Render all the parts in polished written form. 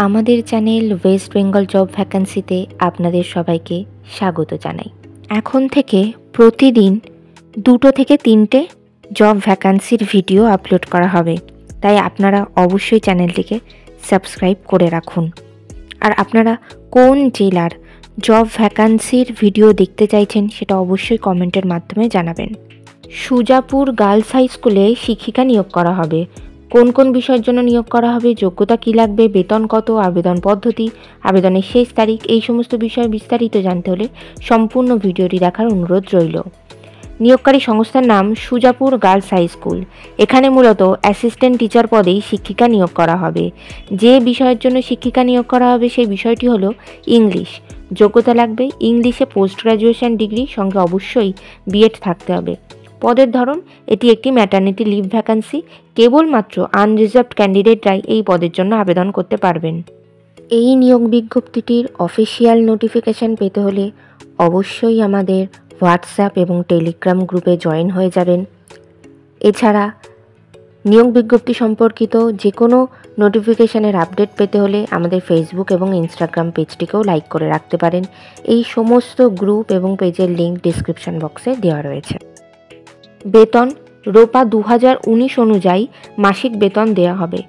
আমাদের channel West Bengal job ভ্যাকান্সিতে আপনাদের সবাইকে স্বাগত জানাই। এখন থেকে প্রতিদিন 2 থেকে 3টে জব ভ্যাকান্সির ভিডিও আপলোড করা হবে, তাই আপনারা অবশ্যই চ্যানেলটিকে সাবস্ক্রাইব করে রাখুন। আর আপনারা কোন জেলার জব ভ্যাকান্সির ভিডিও দেখতে চাইছেন সেটা অবশ্যই কমেন্টের মাধ্যমে জানাবেন। সুজাপুর গার্লস হাই স্কুলে শিক্ষিকা নিয়োগ করা হবে। কোন কোন বিষয়ের জন্য নিয়োগ করা হবে, যোগ্যতা কী লাগবে, বেতন কত, আবেদন পদ্ধতি, আবেদনের শেষ তারিখ, এই সমস্ত বিষয়ে বিস্তারিত জানতে হলে সম্পূর্ণ ভিডিওটি দেখার অনুরোধ রইল। নিয়োগকারী সংস্থার নাম সুজাপুর গার্লস হাই স্কুল। এখানে মূলত অ্যাসিস্ট্যান্ট টিচার পদেই শিক্ষিকা নিয়োগ করা হবে। যে বিষয়ের জন্য শিক্ষিকা নিয়োগ করা হবে সেই বিষয়টি হলো ইংলিশ। যোগ্যতা লাগবে ইংলিশে পোস্ট গ্র্যাজুয়েশন ডিগ্রি, সঙ্গে অবশ্যই বিএড থাকতে হবে। পদের ধরন, এটি একটি ম্যাটারনিটি লিভ ভ্যাকান্সি। কেবলমাত্র আনরিজার্ভড ক্যান্ডিডেটরাই এই পদের জন্য আবেদন করতে পারবেন। এই নিয়োগ বিজ্ঞপ্তিটির অফিসিয়াল নোটিফিকেশান পেতে হলে অবশ্যই আমাদের হোয়াটসঅ্যাপ এবং টেলিগ্রাম গ্রুপে জয়েন হয়ে যাবেন। এছাড়া নিয়োগ বিজ্ঞপ্তি সম্পর্কিত যে কোনো নোটিফিকেশানের আপডেট পেতে হলে আমাদের ফেসবুক এবং ইনস্টাগ্রাম পেজটিকেও লাইক করে রাখতে পারেন। এই সমস্ত গ্রুপ এবং পেজের লিঙ্ক ডিসক্রিপশন বক্সে দেওয়া রয়েছে। বেতন রোপা 2019 অনুযায়ী মাসিক বেতন দেওয়া হবে।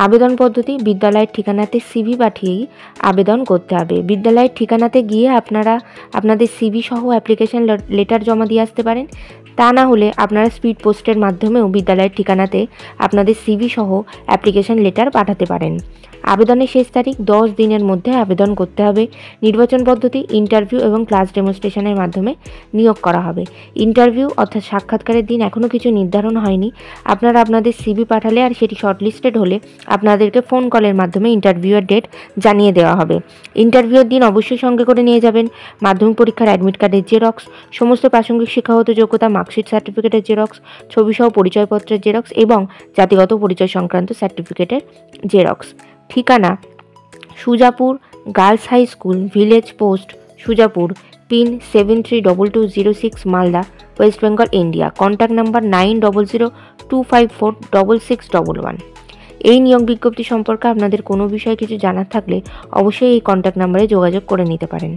আবেদন পদ্ধতি, বিদ্যালয়ের ঠিকানাতে সিভি পাঠিয়েই আবেদন করতে হবে। বিদ্যালয়ের ঠিকানাতে গিয়ে আপনারা আপনাদের সিভি সহ অ্যাপ্লিকেশন লেটার জমা দিয়ে আসতে পারেন। তা না হলে আপনারা স্পিড পোস্টের মাধ্যমেও বিদ্যালয়ের ঠিকানাতে আপনাদের সিভি সহ অ্যাপ্লিকেশন লেটার পাঠাতে পারেন। আবেদনের শেষ তারিখ 10 দিনের মধ্যে আবেদন করতে হবে। নির্বাচন পদ্ধতি, ইন্টারভিউ এবং ক্লাস ডেমনস্ট্রেশনের মাধ্যমে নিয়োগ করা হবে। ইন্টারভিউ অর্থাৎ সাক্ষাৎকারের দিন এখনও কিছু নির্ধারণ হয়নি। আপনারা আপনাদের সিভি পাঠালে আর সেটি শর্টলিস্টেড হলে আপনাদেরকে ফোন কলের মাধ্যমে ইন্টারভিউয়ের ডেট জানিয়ে দেওয়া হবে। ইন্টারভিউয়ের দিন অবশ্যই সঙ্গে করে নিয়ে যাবেন মাধ্যমিক পরীক্ষার অ্যাডমিট কার্ডের জেরক্স, সমস্ত প্রাসঙ্গিক শিক্ষাগত যোগ্যতা, মার্কশিট সার্টিফিকেটের জেরক্স, ছবিসহ পরিচয়পত্রের জেরক্স এবং জাতিগত পরিচয় সংক্রান্ত সার্টিফিকেটের জেরক্স। ঠিকানা Sujapur girls high school, village post Sujapur, pin 732206, Malda, West Bengal, India. Contact number 9002546611। এই নিয়োগ বিজ্ঞপ্তি সম্পর্কে আপনাদের কোনো বিষয়ে কিছু জানার থাকলে অবশ্যই এই কন্ট্যাক্ট নাম্বারে যোগাযোগ করে নিতে পারেন।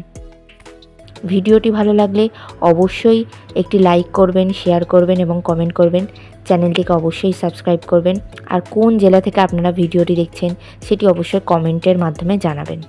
ভিডিওটি ভালো লাগলে অবশ্যই একটি লাইক করবেন, শেয়ার করবেন এবং কমেন্ট করবেন। চ্যানেলটিকে অবশ্যই সাবস্ক্রাইব করবেন। আর কোন জেলা থেকে আপনারা ভিডিওটি দেখছেন সেটি অবশ্যই কমেন্টের মাধ্যমে জানাবেন।